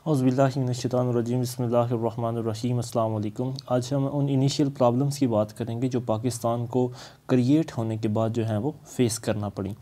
औज़ुबिल्लाहिमिनश्शैतानिर्रजीम बिस्मिल्लाहिर्रहमानिर्रहीम अस्सलाम वालेकुम। आज हम उन इनिशियल प्रॉब्लम्स की बात करेंगे जो पाकिस्तान को क्रिएट होने के बाद जो है वो फेस करना पड़ी।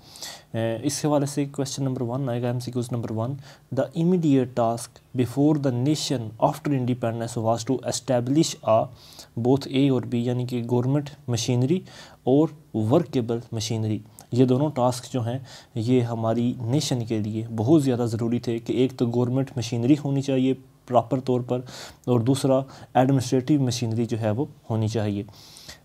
इस हवाले से क्वेश्चन नंबर 1 आएगा, MCQs number 1। The immediate task before the nation after independence was to establish both A और बी, यानी कि गवर्नमेंट मशीनरी और वर्केबल मशीनरी। ये दोनों टास्क जो हैं ये हमारी नेशन के लिए बहुत ज़्यादा ज़रूरी थे कि एक तो गवर्नमेंट मशीनरी होनी चाहिए प्रॉपर तौर पर, और दूसरा एडमिनिस्ट्रेटिव मशीनरी जो है वो होनी चाहिए।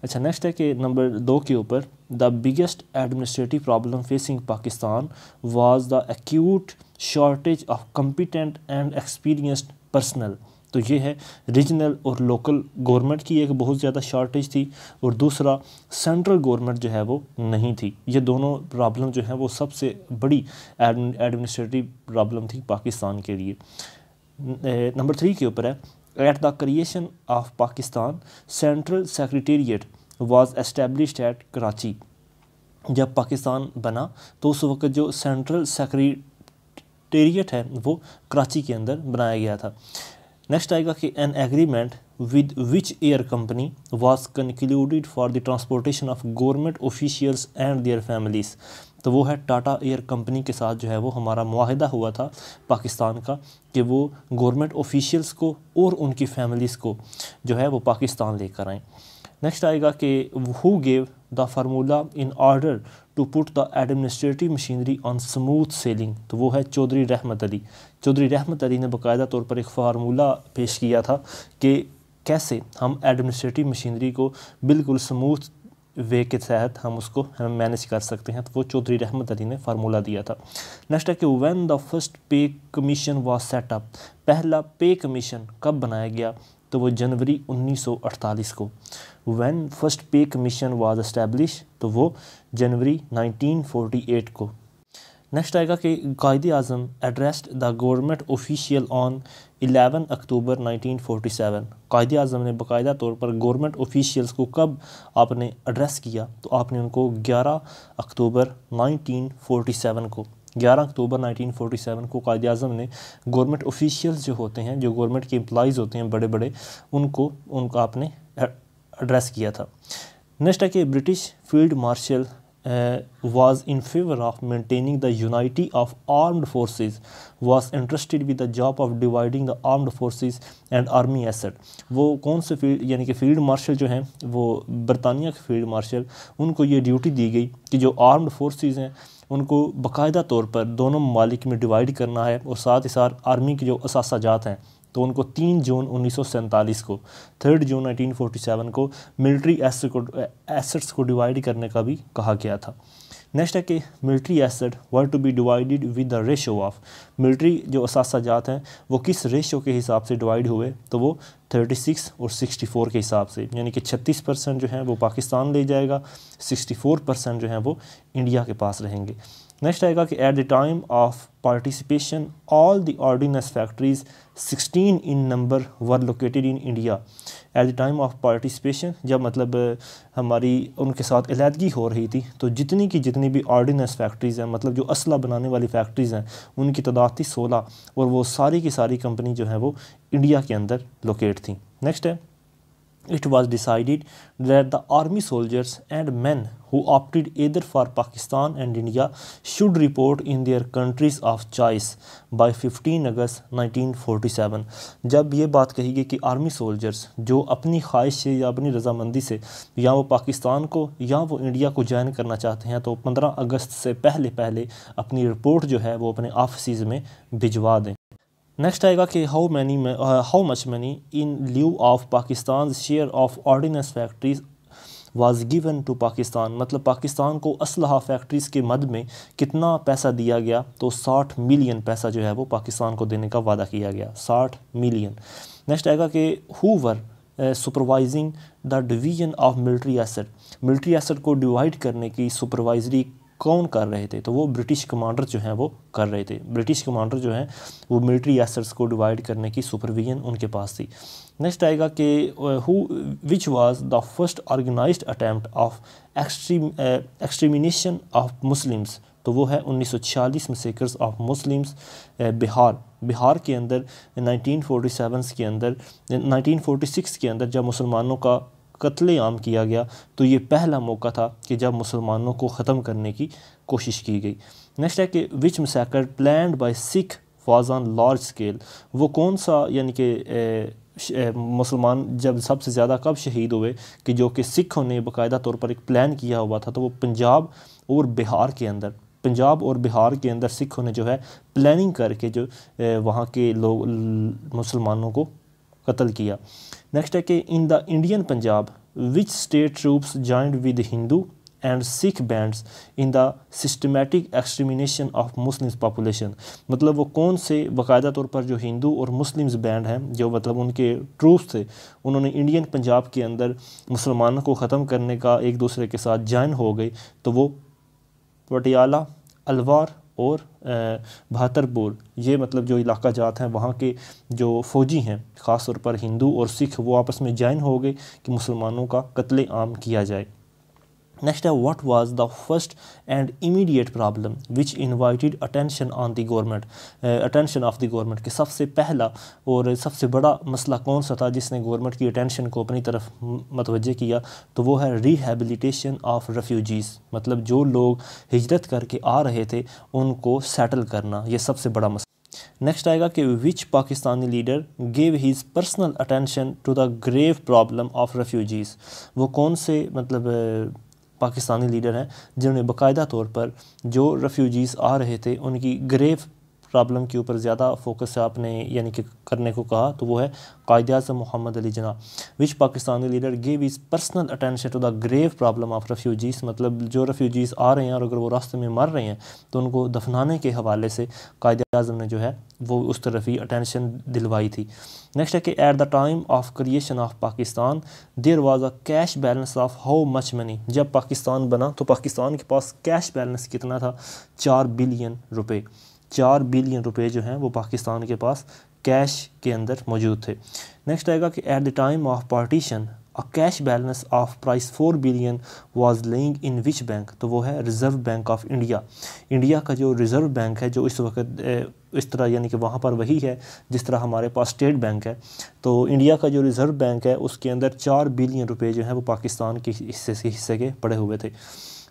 अच्छा, नेक्स्ट है कि नंबर 2 के ऊपर, the biggest administrative problem facing Pakistan was the acute shortage of competent and experienced personal. तो ये है रीजनल और लोकल गवर्नमेंट की एक बहुत ज़्यादा शॉर्टेज थी, और दूसरा सेंट्रल गवर्नमेंट जो है वो नहीं थी। ये दोनों प्रॉब्लम जो है वो सबसे बड़ी एडमिनिस्ट्रेटिव प्रॉब्लम थी पाकिस्तान के लिए। नंबर 3 के ऊपर है, at the creation of Pakistan central secretariat was established at Karachi. जब पाकिस्तान बना तो उस वक्त जो सेंट्रल सेक्रेटेरिएट है वो कराची के अंदर बनाया गया था। नेक्स्ट आएगा कि an agreement with which air company was concluded for the transportation of government officials and there families. तो वो है टाटा एयर कंपनी के साथ जो है वो हमारा मुआहिदा हुआ था पाकिस्तान का कि वो गवर्नमेंट ऑफिशियल्स को और उनकी फैमिलीज़ को जो है वो पाकिस्तान लेकर आएँ। नेक्स्ट आएगा कि who gave the formula in order to put the administrative machinery on smooth sailing. तो वो है चौधरी रहमत अली। चौधरी रहमत अली ने बाकायदा तौर पर एक फार्मूला पेश किया था कि कैसे हम एडमिनिस्ट्रेटिव मशीनरी को बिल्कुल स्मूथ वे के तहत हम उसको मैनेज कर सकते हैं। तो वो चौधरी रहमत अली ने फार्मूला दिया था। नेक्स्ट है कि when the first pay commission was set up. पहला पे कमीशन कब बनाया गया? तो वो जनवरी 1948 को। When first pay commission was establish, तो वो जनवरी 1948 को। नेक्स्ट आएगा कि Quaid-e Azam addressed the government official on 11 October 1947। Quaid-e Azam ने बाकायदा तौर पर गवर्नमेंट ऑफिशियल्स को कब आपने एड्रेस किया? तो आपने उनको 11 अक्टूबर 1947 को 11 अक्टूबर 1947 को कायदे आज़म ने गवर्नमेंट ऑफिशियल्स जो होते हैं, जो गवर्नमेंट के एम्प्लॉइज़ होते हैं बड़े बड़े, उनका आपने एड्रेस किया था। नेक्स्ट है कि British field marshal was in favor of maintaining the unity of armed forces, was interested with the job of dividing the armed forces and army asset। वो कौन से फील्ड, यानी कि फील्ड मार्शल जो हैं वो बरतानिया के फील्ड मार्शल, उनको ये ड्यूटी दी गई कि जो आर्म्ड फोर्सेस हैं उनको बाकायदा तौर पर दोनों ममालिक में डिवाइड करना है, और साथ ही साथ आर्मी के जो असासा जात हैं तो उनको 3 जून 1947 को 3 जून 1947 को मिलिट्री एसेट्स को डिवाइड करने का भी कहा गया था। नेक्स्ट है कि military asset were to be divided with the ratio of. Military जो असासा जात हैं वो किस रेशो के हिसाब से डिवाइड हुए? तो वो 36 और 64 के हिसाब से, यानी कि 36% जो है वो पाकिस्तान ले जाएगा, 64% जो है वो इंडिया के पास रहेंगे। नेक्स्ट आएगा कि at the time of participation all the ordnance factories 16 in number were located in India. At the time of participation, जब मतलब हमारी उनके साथ अलहदगी हो रही थी, तो जितनी की जितनी भी ऑर्डिनेंस फैक्ट्रीज़ हैं, मतलब जो असला बनाने वाली फैक्ट्रीज़ हैं, उनकी तादाद थी 16, और वो सारी की सारी कंपनी जो है वो इंडिया के अंदर लोकेट थी। नेक्स्ट है, it was decided that the army soldiers and men who opted either for Pakistan and India should report in their countries of choice by 15 August 1947। जब ये बात कही गई कि आर्मी सोल्जर्स जो अपनी ख्वाहिश से या अपनी रजामंदी से या वो पाकिस्तान को या वो इंडिया को ज्वाइन करना चाहते हैं, तो 15 अगस्त से पहले पहले अपनी रिपोर्ट जो है वो अपने ऑफिस में भिजवा दें। नेक्स्ट आएगा कि how much money in lieu of Pakistan share of ordnance factories was given to Pakistan. मतलब पाकिस्तान को असलहा फैक्ट्रीज़ के मद में कितना पैसा दिया गया? तो 60 मिलियन पैसा जो है वो पाकिस्तान को देने का वादा किया गया, 60 मिलियन। नेक्स्ट आएगा कि who were supervising the division of military asset. Military asset को डिवाइड करने की सुपरवाइजरी कौन कर रहे थे? तो वो ब्रिटिश कमांडर जो हैं वो कर रहे थे। ब्रिटिश कमांडर जो हैं वो मिलिट्री एसेट्स को डिवाइड करने की सुपरविजन उनके पास थी। नेक्स्ट आएगा कि which was the first organised attempt of extermination of Muslims. तो वो है 1946 massacres of Muslims Bihar, Bihar के अंदर 1946 के अंदर जब मुसलमानों का कत्लेआम किया गया, तो ये पहला मौका था कि जब मुसलमानों को ख़त्म करने की कोशिश की गई। नेक्स्ट है कि which massacre planned by Sikh was on large scale, वो कौन सा यानी कि मुसलमान जब सबसे ज़्यादा कब शहीद हुए कि जो कि सिखों ने बाकायदा तौर पर एक प्लान किया हुआ था, तो वो पंजाब और बिहार के अंदर सिखों ने जो है प्लानिंग करके जो वहाँ के लोग मुसलमानों को कत्ल किया। नेक्स्ट है कि in the Indian Punjab which state troops joined with Hindu and Sikh bands in the systematic extermination of Muslims population, मतलब वो कौन से बाकायदा तौर पर जो हिंदू और मुस्लिम्स बैंड हैं, जो मतलब उनके ट्रूप्स थे, उन्होंने इंडियन पंजाब के अंदर मुसलमानों को ख़त्म करने का एक दूसरे के साथ जॉइन हो गई। तो वो पटियाला, अलवार और भातरपुर, ये मतलब जो इलाका जात हैं वहाँ के जो फ़ौजी हैं ख़ास तौर पर हिंदू और सिख, वो आपस में जॉइन हो गए कि मुसलमानों का कत्लेआम किया जाए। नेक्स्ट है what was the first and immediate problem which invited attention of the government, कि सबसे पहला और सबसे बड़ा मसला कौन सा था जिसने गवर्नमेंट की अटेंशन को अपनी तरफ मतवज्जे किया, तो वो है रिहेबिलिटेशन ऑफ रेफ्यूजीज़, मतलब जो लोग हिजरत करके आ रहे थे उनको सेटल करना, ये सबसे बड़ा मसला। नेक्स्ट आएगा कि which Pakistani leader gave his personal attention to the grave problem of refugees, वो कौन से मतलब पाकिस्तानी लीडर हैं जिन्होंने बाकायदा तौर पर जो रेफ्यूजीज़ आ रहे थे उनकी ग्रेव प्रॉब्लम के ऊपर ज़्यादा फोकस आपने यानी कि करने को कहा, तो वो है Quaid-e-Azam Mohammad Ali Jinnah. Which Pakistani leader gave his personal attention to the grave problem of refugees, मतलब जो रेफ्यूजीज़ आ रहे हैं और अगर वो रास्ते में मर रहे हैं तो उनको दफनाने के हवाले से कायद-ए-आज़म ने जो है वो उस तरफ ही अटेंशन दिलवाई थी। नेक्स्ट है कि at the time of creation of Pakistan there was a cash balance of how much money, जब पाकिस्तान बना तो पाकिस्तान के पास कैश बैलेंस कितना था, 4 बिलियन रुपए। 4 बिलियन रुपए जो हैं वो पाकिस्तान के पास कैश के अंदर मौजूद थे। नेक्स्ट आएगा कि at the time of partition a cash balance of price 4 billion was laying in which bank, तो वो है reserve Bank of India. India का जो रिज़र्व बैंक है जो इस वक्त इस तरह यानी कि वहाँ पर वही है जिस तरह हमारे पास स्टेट बैंक है, तो इंडिया का जो रिज़र्व बैंक है उसके अंदर 4 बिलियन रुपए जो हैं वो पाकिस्तान के हिस्से के पड़े हुए थे।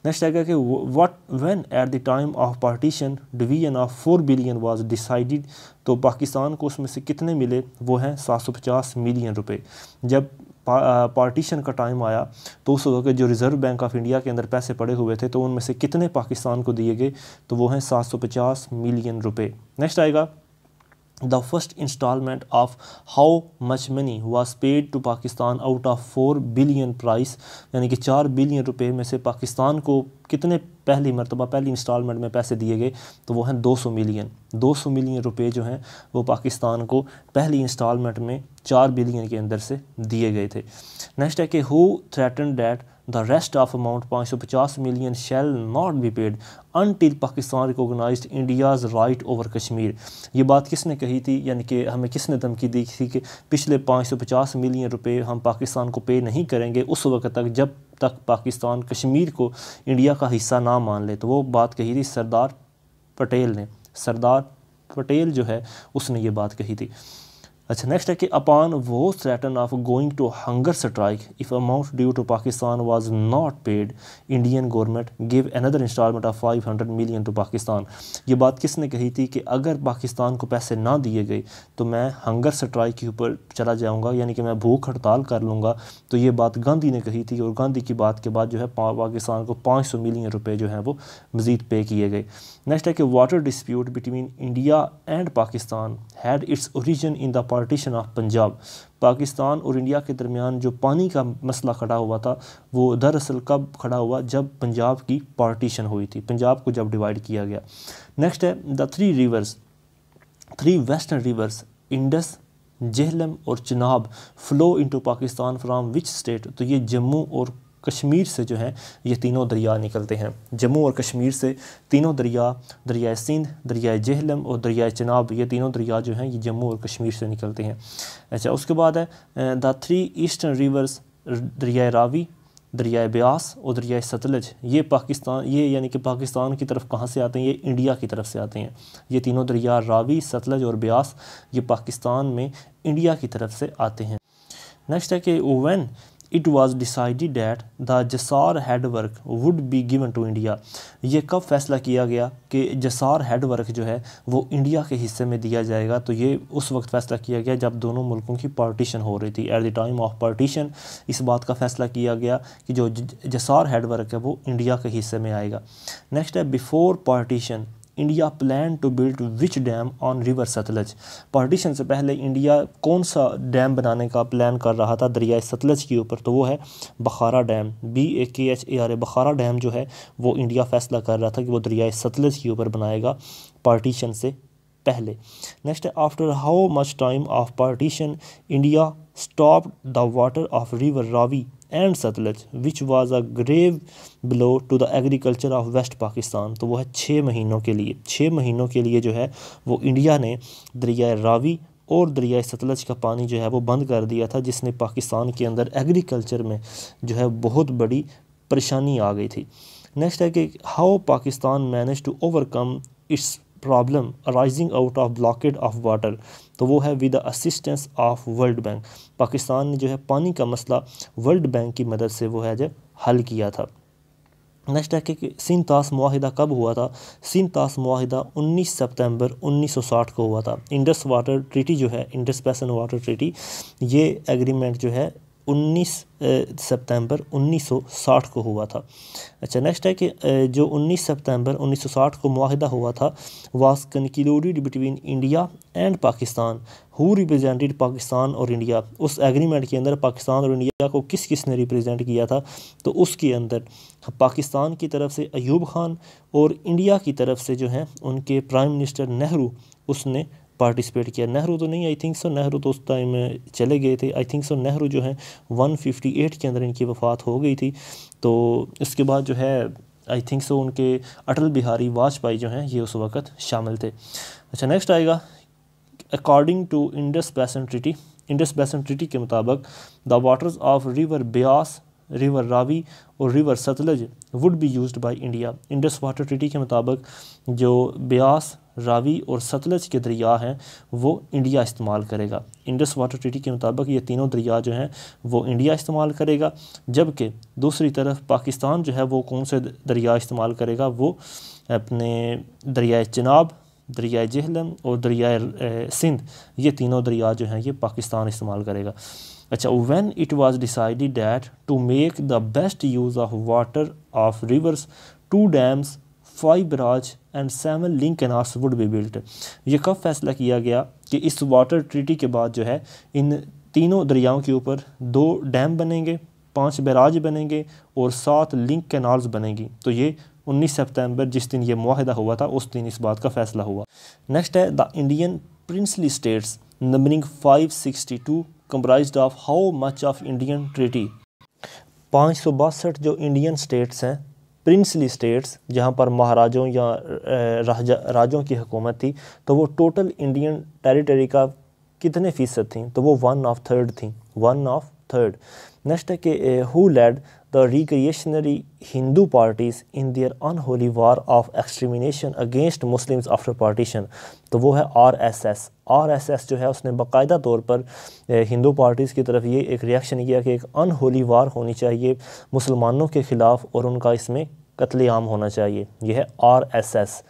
नेक्स्ट आएगा कि when eight the time of partition division of 4 billion was decided, तो पाकिस्तान को उसमें से कितने मिले, वो हैं 750 मिलियन रुपए। जब पार्टीशन का टाइम आया तो उस वक्त जो रिज़र्व बैंक ऑफ इंडिया के अंदर पैसे पड़े हुए थे तो उनमें से कितने पाकिस्तान को दिए गए, तो वो हैं 750 मिलियन रुपए। नेक्स्ट आएगा the first instalment of how much money was paid to Pakistan out of 4 billion price, यानी कि 4 बिलियन रुपए में से पाकिस्तान को कितने पहली इंस्टॉलमेंट में पैसे दिए गए, तो वो हैं 200 मिलियन रुपए जो हैं वो पाकिस्तान को पहली इंस्टॉलमेंट में 4 बिलियन के अंदर से दिए गए थे। नेक्स्ट है कि who threaten that the rest of amount 550 million shall not be paid until Pakistan recognised India's right over Kashmir, ये बात किसने कही थी, यानी कि हमें किसने धमकी दी थी कि पिछले 550 मिलियन रुपए हम पाकिस्तान को पे नहीं करेंगे उस वक्त तक जब तक पाकिस्तान कश्मीर को इंडिया का हिस्सा ना मान ले, तो वो बात कही थी सरदार पटेल जो है उसने ये बात कही थी। अच्छा, नेक्स्ट है कि अपॉन वो threaten of going to hunger strike if amount due to Pakistan was not paid Indian government give another instalment of 500 million to Pakistan, ये बात किसने कही थी कि अगर पाकिस्तान को पैसे ना दिए गए तो मैं हंगर स्ट्राइक के ऊपर चला जाऊंगा, यानी कि मैं भूख हड़ताल कर लूँगा। तो ये बात गांधी ने कही थी और गांधी की बात के बाद जो है पाकिस्तान को 500 मिलियन रुपए जो हैं वो मज़ीद पे किए गए। नेक्स्ट है कि water dispute between India and Pakistan had its origin in the partition of Punjab, Pakistan और इंडिया के दरमियान जो पानी का मसला खड़ा हुआ था वो दरअसल कब खड़ा हुआ, जब पंजाब की पार्टीशन हुई थी, पंजाब को जब डिवाइड किया गया। नेक्स्ट है the three western rivers Indus, Jhelum और Chenab flow into Pakistan from which state, तो ये जम्मू और कश्मीर से जो है ये तीनों दरिया निकलते हैं। जम्मू और कश्मीर से तीनों दरियाए सिंध, दरियाए झेलम और दरियाए चिनाब, ये तीनों दरिया जो हैं ये जम्मू और कश्मीर से निकलते हैं। अच्छा, उसके बाद है द 3 ईस्टर्न रिवर्स दरियाए रावी, दरियाए ब्यास और दरियाए सतलज, ये पाकिस्तान, ये यानी कि पाकिस्तान की तरफ कहाँ से आते हैं, ये इंडिया की तरफ से आते हैं। ये तीनों दरिया रावी, सतलज और ब्यास ये पाकिस्तान में इंडिया की तरफ से आते हैं। नेक्स्ट है कि when it was decided that the Jassar head work would be given to India, ये कब फैसला किया गया कि जसार हेड वर्क जो है वो इंडिया के हिस्से में दिया जाएगा, तो ये उस वक्त फ़ैसला किया गया जब दोनों मुल्कों की पार्टीशन हो रही थी। Eight the time of partition इस बात का फ़ैसला किया गया कि जो जसार हेड वर्क है वो इंडिया के हिस्से में आएगा। नेक्स्ट है before partition India plan to build which dam on river Sutlej, पार्टीशन से पहले इंडिया कौन सा डैम बनाने का प्लान कर रहा था दरियाए सतलज के ऊपर, तो वो है बखारा डैम, BAKHARA, बखारा डैम जो है वो इंडिया फ़ैसला कर रहा था कि वो दरियाए सतलज के ऊपर बनाएगा पार्टीशन से पहले। नेक्स्ट है after how much time of partition India stopped the water of river Ravi and Sutlej which was a grave blow to the agriculture of west Pakistan, तो वो है 6 महीनों के लिए, 6 महीनों के लिए जो है वो इंडिया ने दरियाए रावी और दरियाए सतलज का पानी जो है वो बंद कर दिया था, जिसने पाकिस्तान के अंदर एग्रीकल्चर में जो है बहुत बड़ी परेशानी आ गई थी। नेक्स्ट है कि how Pakistan manage to overcome its problem arising out of blockade of water, तो वो है with the assistance of World Bank, Pakistan ने जो है पानी का मसला वर्ल्ड बैंक की मदद से वो है जो हल किया था। नेक्स्ट है कि सिंतास मुआहिदा कब हुआ था, सिंतास मुआहिदा 19 सितंबर 1960 को हुआ था। इंडस वाटर ट्रीटी जो है, इंडस बेसिन वाटर ट्रीटी, ये एग्रीमेंट जो है 19 सितंबर 1960 को हुआ था। अच्छा, नेक्स्ट है कि जो 19 सितंबर 1960 को मुआहिदा हुआ था was concluded between India and Pakistan who represented Pakistan और इंडिया, उस एग्रीमेंट के अंदर पाकिस्तान और इंडिया को किस किस ने रिप्रेजेंट किया था, तो उसके अंदर पाकिस्तान की तरफ से अयूब खान और इंडिया की तरफ से जो है उनके प्राइम मिनिस्टर नेहरू उसने पार्टिसिपेट किया। नेहरू तो नहीं, आई थिंक सो नेहरू तो उस टाइम चले गए थे, आई थिंक सो नेहरू जो है 158 के अंदर इनकी वफ़ात हो गई थी। तो इसके बाद जो है आई थिंक सो उनके अटल बिहारी वाजपेयी जो हैं ये उस वक़्त शामिल थे। अच्छा, नेक्स्ट आएगा according to Indus basin treaty, Indus basin treaty के मुताबिक the waters of river Beas, river Ravi और river Sutlej would be used by India, Indus water treaty के मुताबिक जो ब्यास, रावी और सतलज के दरिया हैं वो इंडिया इस्तेमाल करेगा। इंडस वाटर ट्रीटी के मुताबिक ये तीनों दरिया जो हैं वो इंडिया इस्तेमाल करेगा, जबकि दूसरी तरफ पाकिस्तान जो है वो कौन से दरिया इस्तेमाल करेगा, वो अपने दरियाए चिनाब, दरियाए जेहलम और दरियाए सिंध, ये तीनों दरिया जो हैं ये पाकिस्तान इस्तेमाल करेगा। अच्छा, when it was decided that to make the best use of water of rivers 2 dams 5 barrage and 7 link canals would be built, ये कब फैसला किया गया कि इस वाटर ट्रीटी के बाद जो है इन तीनों दरियाओं के ऊपर 2 डैम बनेंगे, 5 बैराज बनेंगे और 7 लिंक कैनाल्स बनेंगी। तो ये 19 सितंबर जिस दिन ये मुआहिदा हुआ था उस दिन इस बात का फैसला हुआ। नेक्स्ट है the Indian princely states numbering 562 comprised of how much of Indian treaty, 562 जो इंडियन स्टेट्स हैं, प्रिंसली स्टेट्स जहाँ पर महाराजों या राजों की हुकूमत थी, तो वो टोटल इंडियन टेरिटरी का कितने फ़ीसद थी, तो वो 1/3 थी, 1/3। नेक्स्ट है कि who led the reactionary Hindu parties in their unholy war of extermination against Muslims after partition, तो वो है RSS जो है उसने बाकायदा तौर पर हिंदू पार्टीज़ की तरफ ये एक रिएक्शन किया कि एक अनहोली वार होनी चाहिए मुसलमानों के ख़िलाफ़ और उनका इसमें कत्लेआम होना चाहिए, ये है RSS।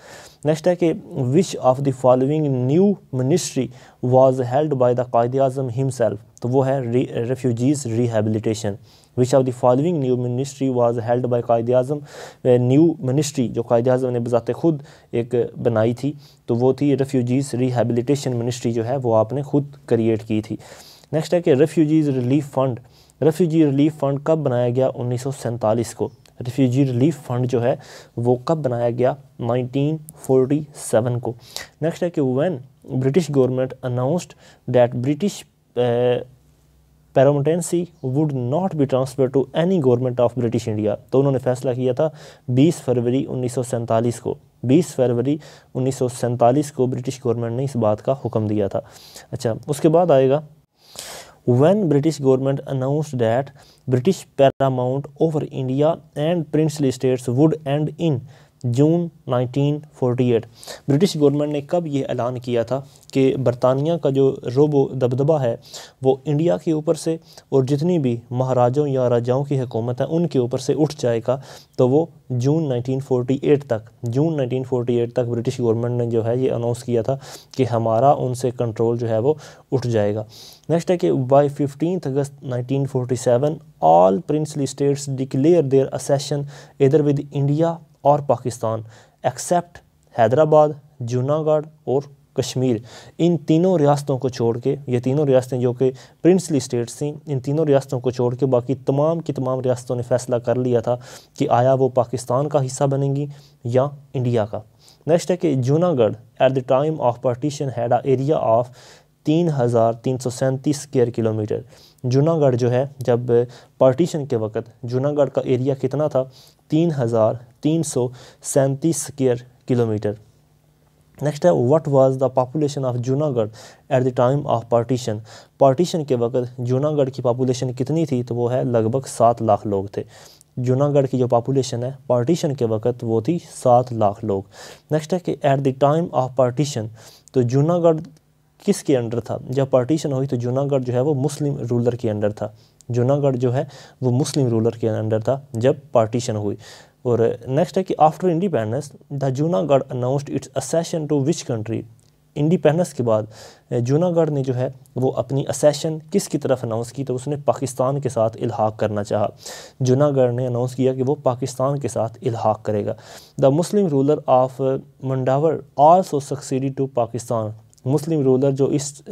नेक्स्ट है कि which of the following new ministry was held by the Quaid Azam himself, तो वो है refugees rehabilitation. Which of the following new ministry was held by Quaid Azam, new ministry जो कायद आज़म ने बज़ाते खुद एक बनाई थी तो वो थी रेफ्यूजीज़ रिहेबिलिटेशन मिनिस्ट्री, जो है वो आपने खुद क्रिएट की थी। नेक्स्ट है कि refugees relief fund, refugee relief fund कब बनाया गया, 1947 को। रिफ्यूजी रिलीफ फ़ंड जो है वो कब बनाया गया, 1947 को। नेक्स्ट है कि when British government announced that British paramountcy would not be transfer to any government of British India, तो उन्होंने फैसला किया था 20 फरवरी 1947 को, 20 फरवरी 1947 को ब्रिटिश गवर्नमेंट ने इस बात का हुक्म दिया था। अच्छा, उसके बाद आएगा When British government announced that British paramount over India and princely states would end in June 1948। British government ने कब ये ऐलान किया था कि बरतानिया का जो रोबो दबदबा है वो इंडिया के ऊपर से और जितनी भी महाराजाओं या राजाओं की हुकूमत है उनके ऊपर से उठ जाएगा, तो वो जून 1948 तक ब्रिटिश गवर्नमेंट ने जो है ये अनाउंस किया था कि हमारा उनसे कंट्रोल जो है वो उठ जाएगा। नेक्स्ट है कि by 15 August 1947 all princely states declare their accession either with India और पाकिस्तान एक्सेप्ट हैदराबाद, जूनागढ़ और कश्मीर। इन तीनों रियासतों को छोड़ के, ये तीनों रियासतें जो कि प्रिंसली स्टेट्स थीं, इन तीनों रियासतों को छोड़ के बाकी तमाम की तमाम रियासतों ने फैसला कर लिया था कि आया वो पाकिस्तान का हिस्सा बनेंगी या इंडिया का। नेक्स्ट है कि Junagadh eight the time of partition had a area of 3,337 square kilometre. Junagadh जो है जब पार्टीशन के वक़्त जूनागढ़ का एरिया कितना था, 3,337 स्क्वायर किलोमीटर। नेक्स्ट है what was the population of Junagadh eight the time of partition. Partition के वक़्त जूनागढ़ की पॉपुलेशन कितनी थी, तो वो है लगभग 7 लाख लोग थे। जूनागढ़ की जो पॉपुलेशन है पार्टीशन के वक़्त वो थी 7 लाख लोग। नेक्स्ट है कि at the time of partition, तो जूनागढ़ किसके अंडर था? जब पार्टीशन हुई तो जूनागढ़ जो है वो मुस्लिम रूलर के अंडर था। जूनागढ़ जो है वो मुस्लिम रूलर के अंडर था जब पार्टीशन हुई। और नेक्स्ट है कि after independence the Junagadh announced its accession to which country. Independence के बाद जूनागढ़ ने जो है वो अपनी असेशन किसकी तरफ अनाउंस की, तो उसने पाकिस्तान के साथ इल्हाक करना चाहा। जूनागढ़ ने अनाउंस किया कि वो पाकिस्तान के साथ इल्हाक करेगा। The Muslim ruler of Manavadar also succeeded to Pakistan. Muslim ruler जो इस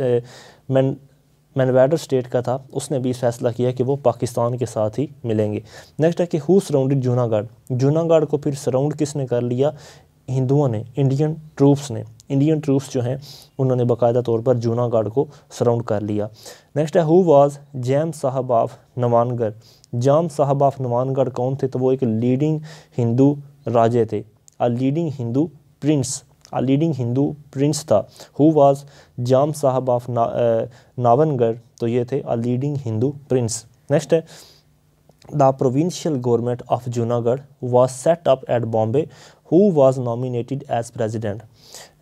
मैनवेडर स्टेट का था उसने भी फैसला किया कि वो पाकिस्तान के साथ ही मिलेंगे। नेक्स्ट है कि हु सराउंडेड जूनागढ़। जूनागढ़ को फिर सराउंड किसने कर लिया? हिंदुओं ने, इंडियन ट्रूप्स ने। इंडियन ट्रूप्स जो हैं उन्होंने बाकायदा तौर पर जूनागढ़ को सराउंड कर लिया। नेक्स्ट है हु वाज जैम साहब ऑफ नवानगढ़। जाम साहब ऑफ नवानगढ़ कौन थे? तो वो एक लीडिंग हिंदू राजे थे, a leading Hindu prince, a leading Hindu prince था। Who was Jam Sahib of Nawanagar, तो ये थे a leading Hindu prince. Next है the provincial government of Junagadh was set up at Bombay. Who was nominated as president.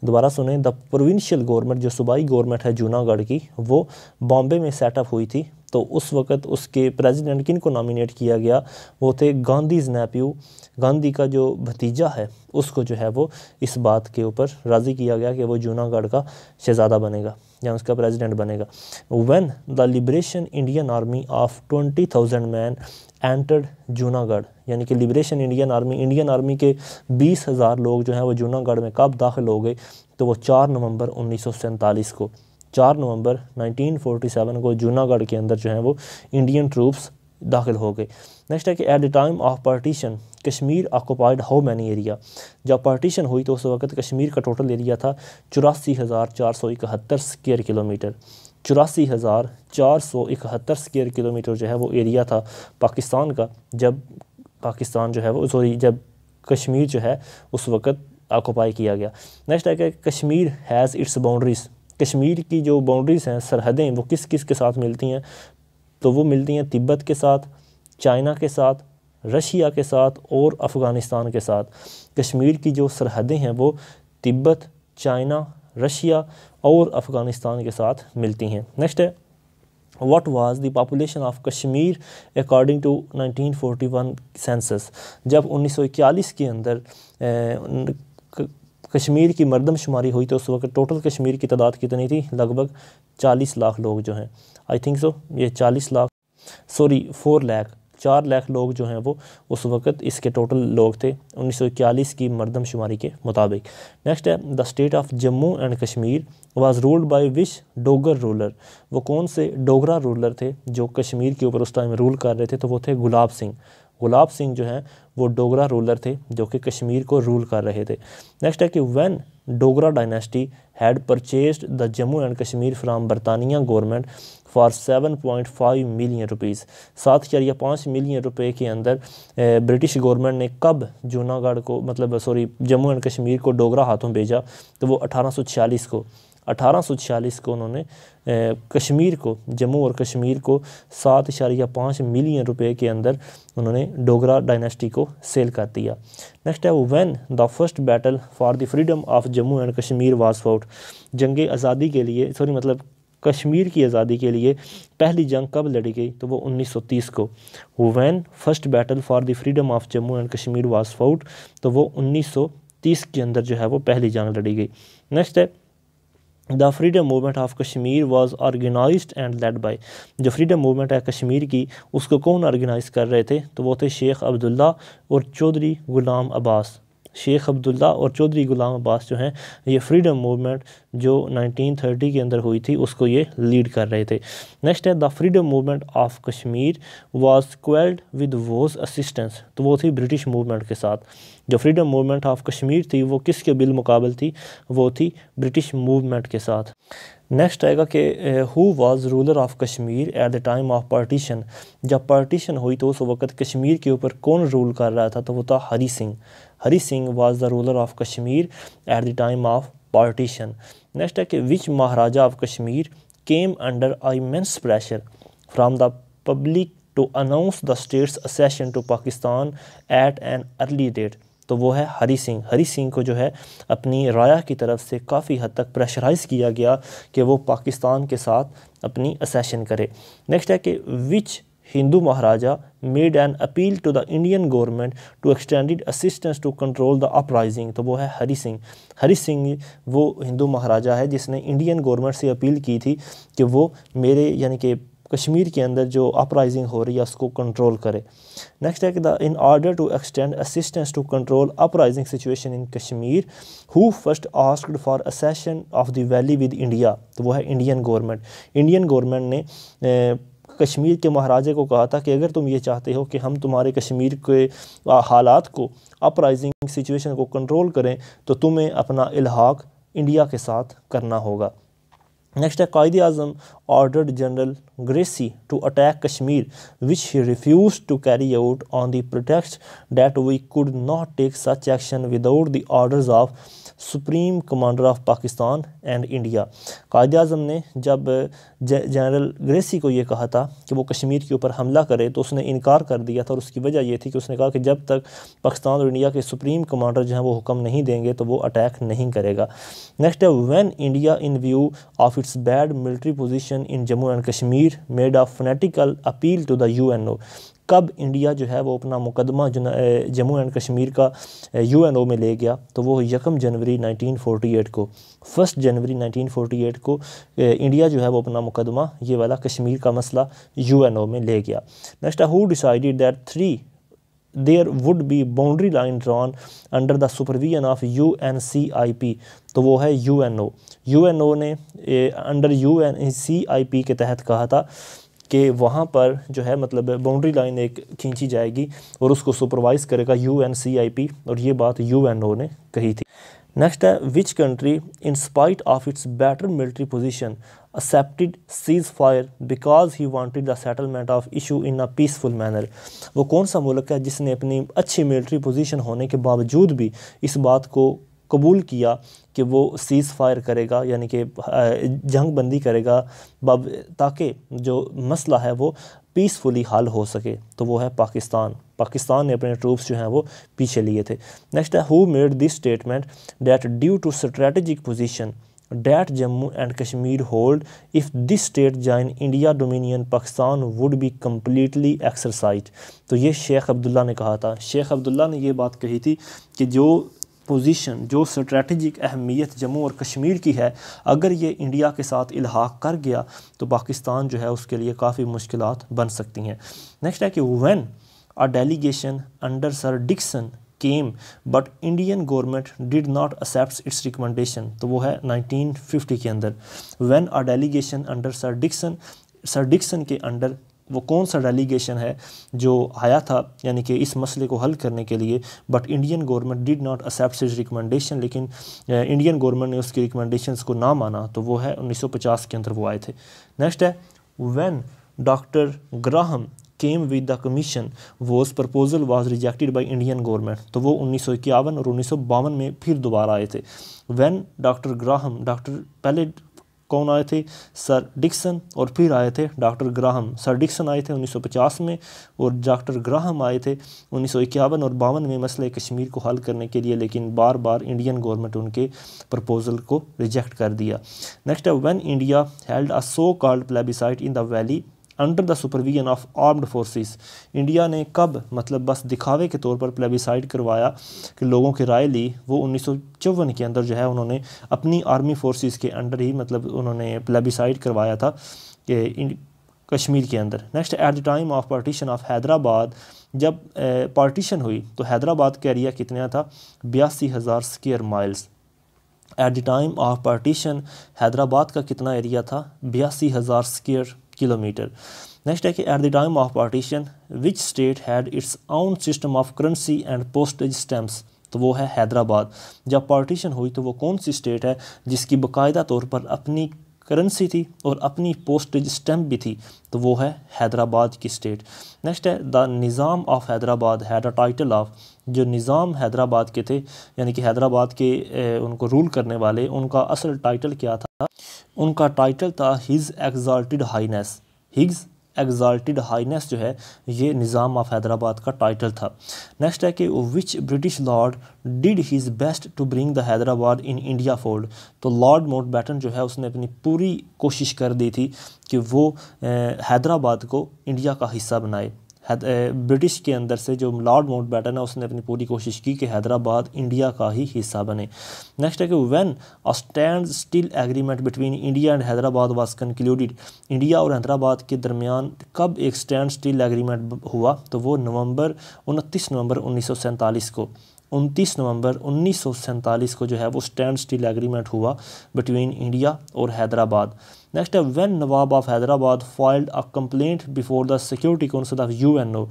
दोबारा सुने, द प्रोविंशियल गवर्नमेंट जो सूबाई गवर्नमेंट है जूनागढ़ की वो बॉम्बे में सेटअप हुई थी। तो उस वक़्त उसके प्रेसिडेंट किन को नॉमिनेट किया गया? वो थे गांधीज़ नेफ्यू, गांधी का जो भतीजा है उसको जो है वो इस बात के ऊपर राज़ी किया गया कि वो जूनागढ़ का शहज़ादा बनेगा या उसका प्रेसिडेंट बनेगा। When the liberation Indian army of 20,000 man entered Junagadh, यानी कि लिबरेशन इंडियन आर्मी के 20,000 लोग जो हैं वो जूनागढ़ में कब दाखिल हो गए? तो वो 4 नवंबर 1947 को, 4 नवंबर 1947 को जूनागढ़ के अंदर जो है वो इंडियन ट्रूप्स दाखिल हो गए। नेक्स्ट है कि at the time of partition Kashmir occupied how many area. जब पार्टीशन हुई तो उस वक्त कश्मीर का टोटल एरिया था 84,471 स्क्वायर किलोमीटर। 84,471 स्क्वायर किलोमीटर जो है वो एरिया था पाकिस्तान का, जब पाकिस्तान जो है वो जब कश्मीर जो है उस वक्त ऑक्युपाई किया गया। नेक्स्ट है कि Kashmir has its boundaries. Kashmir की जो बाउंड्रीज़ हैं, सरहदें, वो किस किस के साथ मिलती हैं? तो वो मिलती हैं तिब्बत के साथ, चाइना के साथ, रशिया के साथ और अफ़गानिस्तान के साथ। कश्मीर की जो सरहदें हैं वो तिब्बत, चाइना, रशिया और अफ़गानिस्तान के साथ मिलती हैं। नेक्स्ट है what was the population of Kashmir according to 1941 census. जब 1941 के अंदर कश्मीर की मरदमशुमारी हुई तो उस वक्त टोटल कश्मीर की तादाद कितनी थी? लगभग 40 लाख लोग जो हैं, आई थिंक सो ये 4 लाख 4 लाख लोग जो हैं वो उस वक्त इसके टोटल लोग थे 1941 की मरदमशुमारी के मुताबिक। नेक्स्ट है the state of Jammu and Kashmir was ruled by which Dogar ruler. वो कौन से डोगरा रूलर थे जो कश्मीर के ऊपर उस टाइम रूल कर रहे थे? तो वो थे गुलाब सिंह। गुलाब सिंह जो हैं वो डोगरा रूलर थे जो कि कश्मीर को रूल कर रहे थे। नेक्स्ट है कि when Dogra dynasty had purchased the Jammu and Kashmir फ्राम बरतानिया government for 7.5 million rupees. 7.5 million रुपए के अंदर ब्रिटिश गवर्नमेंट ने कब जूनागढ़ को जम्मू एंड कश्मीर को डोगरा हाथों भेजा? तो वो 1846 को 1846 को उन्होंने कश्मीर को, जम्मू और कश्मीर को 7.5 मिलियन रुपए के अंदर उन्होंने डोगरा डायनेस्टी को सेल कर दिया। नेक्स्ट है when the first battle for the freedom of Jammu and Kashmir was fought. जंग आज़ादी के लिए कश्मीर की आज़ादी के लिए पहली जंग कब लड़ी गई, तो वो 1930 को। When first battle for the freedom of Jammu and Kashmir was fought, तो वो 1930 के अंदर जो है वो पहली जंग लड़ी गई। नेक्स्ट है the freedom movement of Kashmir was organised and led by. जो फ्रीडम मूवमेंट है कश्मीर की, उसको कौन ऑर्गेनाइज कर रहे थे, तो वो थे शेख अब्दुल्ला और चौधरी गुलाम अब्बास। शेख अब्दुल्ला और चौधरी गुलाम अब्बास जो हैं, ये फ्रीडम मूवमेंट जो 1930 के अंदर हुई थी उसको ये लीड कर रहे थे। नेक्स्ट है the freedom movement of Kashmir was quelled with was assistance. तो वो थी ब्रिटिश मूवमेंट के साथ। जो फ्रीडम मूवमेंट ऑफ कश्मीर थी वो किसके बिलमुकाबल थी, वो थी ब्रिटिश मूवमेंट के साथ। नेक्स्ट आएगा कि who was ruler of Kashmir at the time of partition. जब पार्टीशन हुई तो उस वक़्त कश्मीर के ऊपर कौन रूल कर रहा था, तो वो था Hari Singh. Hari Singh was the ruler of Kashmir at the time of partition. Next है कि which maharaja of Kashmir came under immense pressure from the public to announce the state's accession to Pakistan at an early date. तो वो है हरी सिंह। हरी सिंह को जो है अपनी राया की तरफ से काफ़ी हद तक प्रेशराइज़ किया गया कि वो पाकिस्तान के साथ अपनी असेशन करे। नेक्स्ट है कि which Hindu maharaja made an appeal to the Indian government to extended assistance to control the uprising. तो वो है हरी सिंह। हरी सिंह वो हिंदू महाराजा है जिसने इंडियन गवर्नमेंट से अपील की थी कि वो मेरे यानी कि कश्मीर के अंदर जो अपराइजिंग हो रही है उसको कंट्रोल करे। नेक्स्ट है कि in order to extend assistance to control uprising situation in Kashmir who first asked for accession of the valley with India. तो वो है इंडियन गवर्नमेंट। इंडियन गवर्नमेंट ने कश्मीर के महाराजे को कहा था कि अगर तुम ये चाहते हो कि हम तुम्हारे कश्मीर के हालात को, अपराइजिंग सिचुएशन को कंट्रोल करें, तो तुम्हें अपना इल्हाक इंडिया के साथ करना होगा। नेक्स्ट है कायदे Azam ordered General Gracey to attack Kashmir which he refuse to carry out on the pretext that we could not take such action without the orders of supreme commander of Pakistan and India. Quaid-e Azam ने जब general Gracy को ये कहा था कि वो कश्मीर के ऊपर हमला करे तो उसने इनकार कर दिया था, और उसकी वजह ये थी कि उसने कहा कि जब तक पाकिस्तान और इंडिया के सुप्रीम कमांडर जो हैं वो हुक्म नहीं देंगे तो वो अटैक नहीं करेगा। नेक्स्ट है when India in view of its bad military position in Jammu and Kashmir made a phonetical appeal to the UNO। कब इंडिया जो है वो अपना मुकदमा जम्मू एंड कश्मीर का UNO में ले गया, तो वो 1 जनवरी 1948 को। 1 जनवरी 1948 को इंडिया जो है वो अपना मुकदमा ये वाला कश्मीर का मसला UNO में ले गया। Next who decided that there would be boundary line drawn under the supervision of UNCIP। तो वो है UNO ने अंडर UNCIP के तहत कहा था कि वहाँ पर जो है मतलब बाउंड्री लाइन एक खींची जाएगी और उसको सुपरवाइज़ करेगा UNCIP, और ये बात UNO ने कही थी। नेक्स्ट है which country in spite of its better military position accepted ceasefire because he wanted the settlement of issue in a peaceful manner। वो कौन सा मुल्क है जिसने अपनी अच्छी मिलिट्री पोजीशन होने के बावजूद भी इस बात को कबूल किया कि वो सीज़ फायर करेगा, यानी कि जंग बंदी करेगा ताकि जो मसला है वो पीसफुली हल हो सके, तो वो है पाकिस्तान। पाकिस्तान ने अपने ट्रूप्स जो हैं वो पीछे लिए थे। नेक्स्ट है who made this statement that due to strategic position that Jammu and Kashmir hold, if this state join India dominion Pakistan would be completely exercised। तो ये शेख अब्दुल्ला ने कहा था। शेख अब्दुल्ला ने ये बात कही थी कि जो पोजीशन, जो स्ट्रेटजिक अहमियत जम्मू और कश्मीर की है, अगर ये इंडिया के साथ इल्हाक कर गया तो पाकिस्तान जो है उसके लिए काफ़ी मुश्किलात बन सकती हैं। नेक्स्ट है कि when a delegation under sir Dixon came but Indian government did not accept its recommendation. तो वो है 1950 के अंदर। When a delegation under sir Dixon के अंडर वो कौन सा डेलीगेशन है जो आया था यानी कि इस मसले को हल करने के लिए, but Indian government did not accept its recommendation, लेकिन इंडियन गवर्नमेंट ने उसकी रिकमेंडेशंस को ना माना, तो वो है 1950 के अंदर वो आए थे। नेक्स्ट है when doctor Graham came with the commission was proposal was rejected by Indian government, तो वो 1951 और 1952 में फिर दोबारा आए थे। व्हेन डॉक्टर ग्राहम, डॉक्टर पहले कौन आए थे, सर डिक्सन, और फिर आए थे डॉक्टर ग्राहम। सर डिक्सन आए थे 1950 में और डॉक्टर ग्राहम आए थे 1951 और 52 में मसले कश्मीर को हल करने के लिए, लेकिन बार बार इंडियन गवर्नमेंट उनके प्रपोजल को रिजेक्ट कर दिया। नेक्स्ट है when India held a so called plebiscite in the valley under the supervision of armed forces, India ने कब मतलब बस दिखावे के तौर पर प्लेबिसाइड करवाया कि लोगों की राय ली, वो 1954 के अंदर जो है उन्होंने अपनी आर्मी फोर्सेस के अंडर ही मतलब उन्होंने प्लेबिसाइड करवाया था कि कश्मीर के अंदर। Next eight the time of partition of Hyderabad, जब पार्टीशन हुई तो हैदराबाद का एरिया कितना था, 82,000 square miles. Eight the time of partition Hyderabad का कितना एरिया था, 82,000 स्क्वायर किलोमीटर। नेक्स्ट है कि at the time of partition which state had its own system of currency and postage stamps, तो वो है हैदराबाद। जब पार्टीशन हुई तो वो कौन सी स्टेट है जिसकी बाकायदा तौर पर अपनी करेंसी थी और अपनी पोस्टेज स्टैम्प भी थी, तो वो है हैदराबाद की स्टेट। नेक्स्ट है the Nizam of Hyderabad had a title of, जो निज़ाम हैदराबाद के थे यानी कि हैदराबाद के उनको रूल करने वाले, उनका असल टाइटल क्या था, उनका टाइटल था his exalted Highness. His exalted Highness जो है ये निज़ाम ऑफ हैदराबाद का टाइटल था। नेक्स्ट है कि which British lord did his best to bring the Hyderabad in India fold, तो लॉर्ड माउंटबेटन जो है उसने अपनी पूरी कोशिश कर दी थी कि वो हैदराबाद को इंडिया का हिस्सा बनाए। ब्रिटिश के अंदर से जो लॉर्ड माउंटबेटन है उसने अपनी पूरी कोशिश की कि हैदराबाद इंडिया का ही हिस्सा बने। नेक्स्ट है कि when a stand still agreement between India and Hyderabad was concluded, India और हैदराबाद के दरमियान कब एक स्टैंड स्टिल एग्रीमेंट हुआ, तो वो 29 नवंबर 1947 को, 29 नवंबर 1947 को जो है वो स्टैंड स्टिल एग्रीमेंट हुआ बिटवीन इंडिया और हैदराबाद। नेक्स्ट है when Nawab of Hyderabad filed a complaint before the security council of UNO,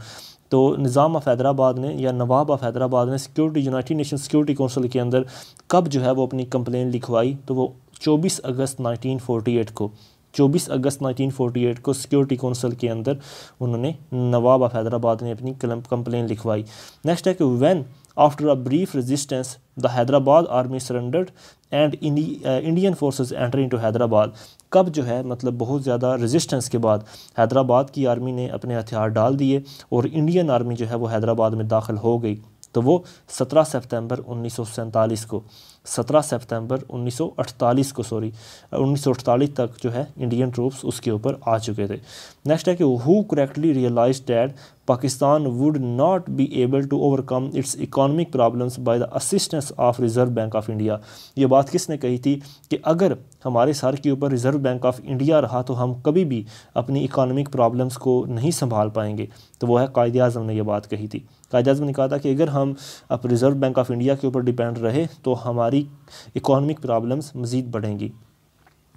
तो निज़ाम ऑफ हैदराबाद ने या नवाब ऑफ हैदराबाद ने security United nation security council के अंदर कब जो है वो अपनी कंप्लेंट लिखवाई, तो वो 24 अगस्त 1948 को, 24 अगस्त 1948 को सिक्योरिटी काउंसिल के अंदर उन्होंने नवाब ऑफ हैदराबाद ने अपनी कंप्लेंट लिखवाई। नेक्स्ट है कि when after a brief resistance the Hyderabad army surrendered and Indian forces enter into Hyderabad, कब जो है मतलब बहुत ज़्यादा रेजिस्टेंस के बाद हैदराबाद की आर्मी ने अपने हथियार डाल दिए और इंडियन आर्मी जो है वो हैदराबाद में दाखिल हो गई, तो वो 17 सितंबर 1947 को, 17 सितंबर 1948 को 1948 तक जो है इंडियन ट्रूप्स उसके ऊपर आ चुके थे। नेक्स्ट है कि who correctly realise that Pakistan would not be able to overcome its economic problems by the assistance of Reserve Bank of India, ये बात किसने कही थी कि अगर हमारे सर के ऊपर रिज़र्व बैंक ऑफ इंडिया रहा तो हम कभी भी अपनी इकोनॉमिक प्रॉब्लम्स को नहीं संभाल पाएंगे, तो वो है कायदे आज़म ने ये बात कही थी। कायदे आज़म ने कहा था कि अगर हम अब रिज़र्व बैंक ऑफ इंडिया के ऊपर डिपेंड रहे तो हमारी इकोनॉमिक प्रॉब्लम्स मज़ीद बढ़ेंगी।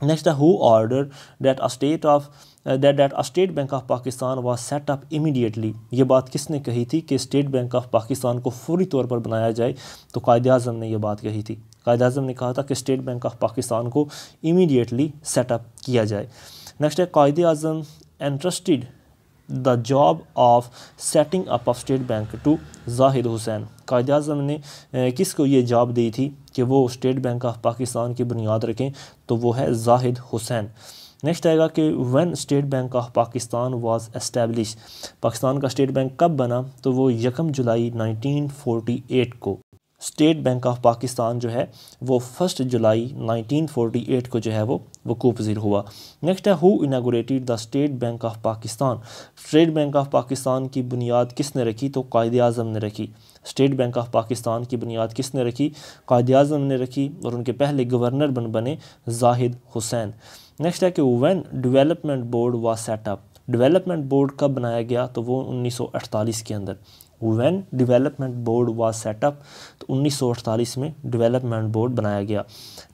नेक्स्ट है who order that a state bank of Pakistan was set up immediately, ये बात किसने कही थी कि स्टेट बैंक ऑफ पाकिस्तान को फौरी तौर पर बनाया जाए, तो कायदे आज़म ने ये बात कही थी। कायदे आज़म ने कहा था कि स्टेट बैंक ऑफ पाकिस्तान को इमीडिएटली सेटअप किया जाए। नेक्स्ट है कायदे Azam entrusted the job of setting up of State Bank to Zahid Hussain, Quaide Azam ने किसको ये जॉब दी थी कि वो स्टेट बैंक ऑफ पाकिस्तान की बुनियाद रखें, तो वो है जाहिद हुसैन। नेक्स्ट आएगा कि when state bank of Pakistan was establish, Pakistan का स्टेट बैंक कब बना, तो वो 1 जुलाई 1948 को। स्टेट बैंक ऑफ पाकिस्तान जो है वो 1 जुलाई 1948 को जो है वो वकूफ़ पज़ीर हुआ। नेक्स्ट है who inaugurated the state bank of Pakistan, state bank of Pakistan की बुनियाद किसने रखी, तो कायदे आज़म ने रखी। स्टेट बैंक ऑफ पाकिस्तान की बुनियाद किसने रखी, कायदे आज़म ने रखी और उनके पहले गवर्नर बने जाहिद हुसैन। नेक्स्ट है कि when development board was setup, development board कब बनाया गया, तो वो 1948 के अंदर। When development board was setup, तो 1948 में डेवलपमेंट बोर्ड बनाया गया।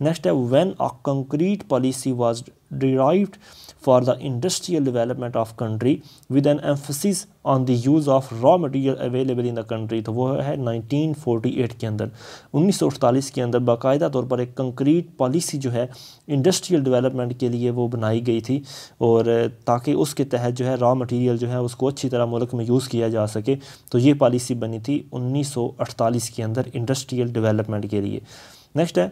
नेक्स्ट है when a concrete policy was derived for the industrial development of country with an emphasis on the use of raw material available in the country। तो वो है 1948 के अंदर, 1948 के अंदर बाकायदा तौर पर एक कंक्रीट पॉलिसी जो है इंडस्ट्रियल डेवलपमेंट के लिए वो बनाई गई थी, और ताकि उसके तहत जो है रॉ मटेरियल जो है उसको अच्छी तरह मुल्क में यूज़ किया जा सके। तो ये पॉलिसी बनी थी 1948 के अंदर इंडस्ट्रियल डेवलपमेंट के लिए। नेक्स्ट है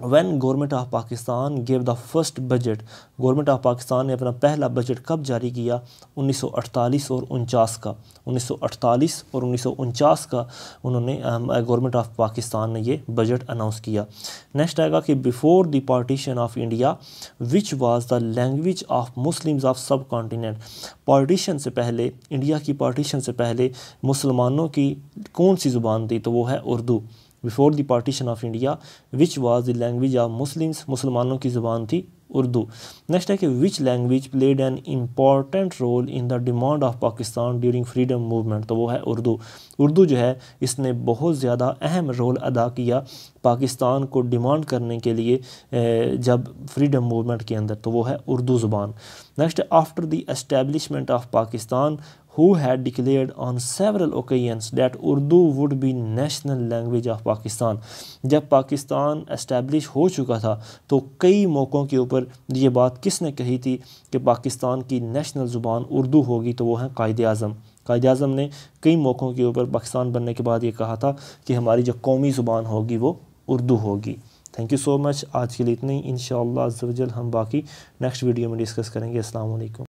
When government of Pakistan gave the first budget, government of Pakistan ने अपना पहला बजट कब जारी किया? 1948 और 49 का, 1948 और 1949 का उन्होंने गवर्नमेंट ऑफ पाकिस्तान ने ये बजट अनाउंस किया। नेक्स्ट आएगा कि before the partition of India which was the language of Muslims of सब कॉन्टिनेंट, पार्टीशन से पहले, इंडिया की पार्टीशन से पहले मुसलमानों की कौन सी ज़ुबान थी? तो वो है Urdu. Before the partition of India which was the language of Muslims, मुसलमानों की ज़ुबान थी उर्दू। नेक्स्ट है कि which language played an important role in the demand of Pakistan during freedom movement, तो वो है उर्दू। उर्दू जो है इसने बहुत ज़्यादा अहम रोल अदा किया पाकिस्तान को डिमांड करने के लिए जब फ्रीडम मूवमेंट के अंदर, तो वो है उर्दू ज़ुबान। Next after the establishment of Pakistan who had declared on several occasions that Urdu would be national language of Pakistan, जब पाकिस्तान एस्टैब्लिश हो चुका था तो कई मौक़ों के ऊपर ये बात किसने कही थी कि पाकिस्तान की नेशनल ज़ुबान उर्दू होगी? तो वो है कायद आज़म। कायद आज़म ने कई मौक़ों के ऊपर पाकिस्तान बनने के बाद ये कहा था कि हमारी जो कौमी ज़ुबान होगी वो उर्दू होगी। Thank you so much. आज के लिए इतना ही, इंशाअल्लाह अज़्ज़ व जल हम बाकी नेक्स्ट वीडियो में डिस्कस करेंगे। अस्सलाम वालेकुम।